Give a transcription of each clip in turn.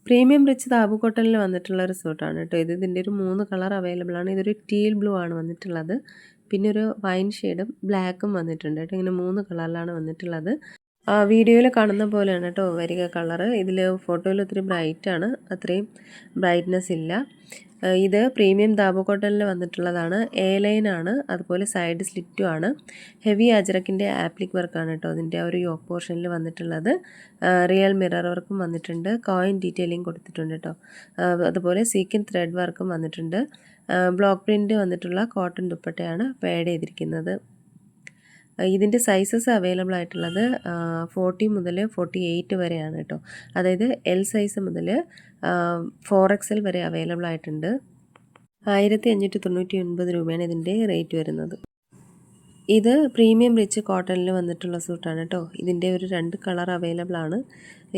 Premium rich താബു കോട്ടണിൽ വന്നിട്ടുള്ള ഒരു സൂട്ടാണ് കേട്ടോ. ഇതിൻ്റെ ഒരു 3 കളർ അവൈലബിൾ ആണ്. ഇതൊരു ടീൽ ബ്ലൂ ആണ് വന്നിട്ടുള്ളത്. പിന്നെ ഒരു വൈൻ ഷെയ്ഡും ബ്ലാക്കും വന്നിട്ടുണ്ട് കേട്ടോ. ഇങ്ങനെ 3 കളറിലാണ് വന്നിട്ടുള്ളത്. വീഡിയോയിൽ കാണുന്ന പോലെയാണ് കേട്ടോ വരിക കളറ്. ഇതിൽ ഫോട്ടോയിൽ ഒത്തിരി ബ്രൈറ്റ് ആണ്, അത്രയും ബ്രൈറ്റ്നെസ് ഇല്ല. ഇത് പ്രീമിയം ദാബു കോട്ടണിൽ വന്നിട്ടുള്ളതാണ്. എ ലൈൻ ആണ്, അതുപോലെ സൈഡ് സ്ലിറ്റും ആണ്. ഹെവി അജ്രക്കിൻ്റെ ആപ്ലിക് വർക്കാണ് കേട്ടോ അതിൻ്റെ ഒരു യോക്ക് പോർഷനിൽ വന്നിട്ടുള്ളത്. റിയൽ മിറർ വർക്കും വന്നിട്ടുണ്ട്. കോയിൻ ഡീറ്റെയിലിംഗ് കൊടുത്തിട്ടുണ്ട് കേട്ടോ. അതുപോലെ സീക്വൻ ത്രെഡ് വർക്കും വന്നിട്ടുണ്ട്. ബ്ലോക്ക് പ്രിൻ്റ് വന്നിട്ടുള്ള കോട്ടൺ ദുപ്പട്ടയാണ് പേഡ് ചെയ്തിരിക്കുന്നത്. ഇതിൻ്റെ സൈസസ് അവൈലബിൾ ആയിട്ടുള്ളത് 40 മുതൽ 48 വരെയാണ് കേട്ടോ. അതായത് എൽ സൈസ് മുതൽ 4XL വരെ അവൈലബിൾ ആയിട്ടുണ്ട്. 1599 രൂപയാണ് ഇതിൻ്റെ റേറ്റ് വരുന്നത്. ഇത് പ്രീമിയം റിച്ച് കോട്ടണിൽ വന്നിട്ടുള്ള സൂട്ടാണ് കേട്ടോ. ഇതിൻ്റെ ഒരു 2 കളർ അവൈലബിൾ ആണ്.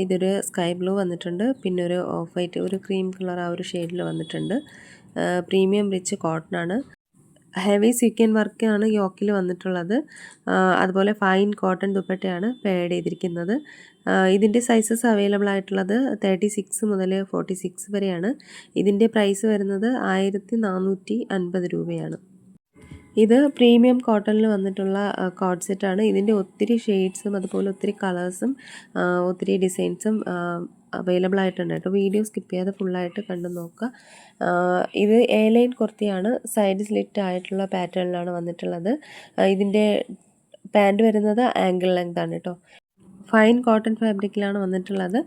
ഇതൊരു സ്കൈ ബ്ലൂ വന്നിട്ടുണ്ട്, പിന്നെ ഒരു ഓഫ് വൈറ്റ്, ഒരു ക്രീം കളർ ആ ഒരു ഷെയ്ഡിൽ വന്നിട്ടുണ്ട്. പ്രീമിയം റിച്ച് കോട്ടൺ ആണ്. ഹെവി സീക്വൻ വർക്കാണ് യോക്കിൽ വന്നിട്ടുള്ളത്. അതുപോലെ ഫൈൻ കോട്ടൺ ദുപ്പട്ടയാണ് പേഡ് ചെയ്തിരിക്കുന്നത്. ഇതിൻ്റെ സൈസസ് അവൈലബിൾ ആയിട്ടുള്ളത് 36 മുതൽ 46 വരെയാണ്. ഇതിൻ്റെ പ്രൈസ് വരുന്നത് 1450 രൂപയാണ്. ഇത് പ്രീമിയം കോട്ടണിൽ വന്നിട്ടുള്ള കോഡ് സെറ്റാണ്. ഇതിൻ്റെ ഒത്തിരി ഷെയ്ഡ്സും അതുപോലെ ഒത്തിരി കളേഴ്സും ഒത്തിരി ഡിസൈൻസും അവൈലബിൾ ആയിട്ടുണ്ട് കേട്ടോ. വീഡിയോ സ്കിപ്പ് ചെയ്യാതെ ഫുള്ളായിട്ട് കണ്ടു നോക്കുക. ഇത് എ ലൈൻ കുർത്തിയാണ്. സൈഡ് സ്ലിറ്റ് ആയിട്ടുള്ള പാറ്റേണിലാണ് വന്നിട്ടുള്ളത്. ഇതിൻ്റെ പാൻറ് വരുന്നത് ആംഗിൾ ലെങ്ത് ആണ് കേട്ടോ. ഫൈൻ കോട്ടൺ ഫാബ്രിക്കിലാണ് വന്നിട്ടുള്ളത്.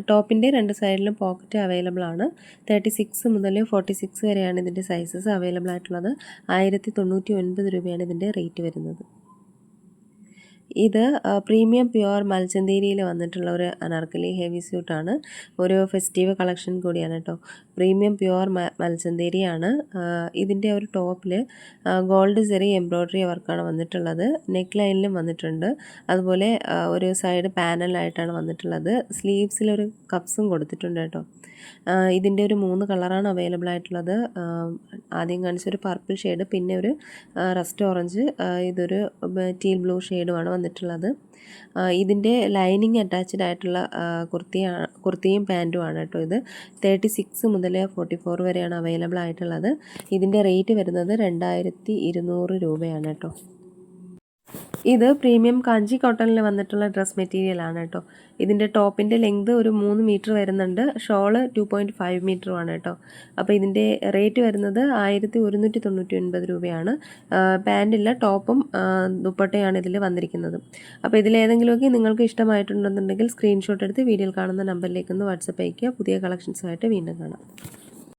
ടോപ്പിൻ്റെ 2 സൈഡിലും പോക്കറ്റ് അവൈലബിൾ ആണ്. 36 മുതൽ 46 വരെയാണ് ഇതിൻ്റെ സൈസസ് അവൈലബിൾ ആയിട്ടുള്ളത്. 1099 രൂപയാണ് ഇതിൻ്റെ റേറ്റ് വരുന്നത്. ഇത് പ്രീമിയം പ്യുവർ മൽച്ചന്തേരിയിൽ വന്നിട്ടുള്ള ഒരു അനാർക്കലി ഹെവി സ്യൂട്ടാണ്. ഒരു ഫെസ്റ്റീവ് കളക്ഷൻ കൂടിയാണ് കേട്ടോ. പ്രീമിയം പ്യുവർ മൽച്ചന്തേരിയാണ്. ഇതിൻ്റെ ഒരു ടോപ്പിൽ ഗോൾഡ് സെറി എംബ്രോയ്ഡറി വർക്കാണ് വന്നിട്ടുള്ളത്. നെക്ക് ലൈനിലും വന്നിട്ടുണ്ട്. അതുപോലെ ഒരു സൈഡ് പാനലായിട്ടാണ് വന്നിട്ടുള്ളത്. സ്ലീവ്സിലൊരു കപ്സും കൊടുത്തിട്ടുണ്ട് കേട്ടോ. ഇതിൻ്റെ ഒരു 3 കളറാണ് അവൈലബിൾ ആയിട്ടുള്ളത്. ആദ്യം കാണിച്ചൊരു പർപ്പിൾ ഷെയ്ഡ്, പിന്നെ ഒരു റസ്റ്റ് ഓറഞ്ച്, ഇതൊരു ടീൽ ബ്ലൂ ഷെയ്ഡുമാണ് വന്നിട്ടുള്ളത്. ഇതിൻ്റെ ലൈനിങ് അറ്റാച്ച്ഡ് ആയിട്ടുള്ള കുർത്തിയും പാൻറ്റുമാണ് കേട്ടോ. ഇത് 36 മുതൽ 44 വരെയാണ് അവൈലബിൾ ആയിട്ടുള്ളത്. ഇതിൻ്റെ റേറ്റ് വരുന്നത് 2200 രൂപയാണ് കേട്ടോ. ഇത് പ്രീമിയം കാഞ്ചി കോട്ടണിൽ വന്നിട്ടുള്ള ഡ്രസ് മെറ്റീരിയലാണ് കേട്ടോ. ഇതിൻ്റെ ടോപ്പിൻ്റെ ലെങ്ത് ഒരു 3 മീറ്റർ വരുന്നുണ്ട്. ഷോള് 2.5 മീറ്ററുമാണ് കേട്ടോ. അപ്പോൾ ഇതിൻ്റെ റേറ്റ് വരുന്നത് 1199 രൂപയാണ്. പാൻറ്റില്ല, ടോപ്പും ദുപ്പട്ടയാണ് ഇതിൽ വന്നിരിക്കുന്നത്. അപ്പോൾ ഇതിലേതെങ്കിലുമൊക്കെ നിങ്ങൾക്ക് ഇഷ്ടമായിട്ടുണ്ടെന്നുണ്ടെങ്കിൽ സ്ക്രീൻഷോട്ട് എടുത്ത് വീഡിയോയിൽ കാണുന്ന നമ്പറിലേക്കൊന്ന് വാട്സപ്പ് അയയ്ക്കുക. പുതിയ കളക്ഷൻസുമായിട്ട് വീണ്ടും കാണാം.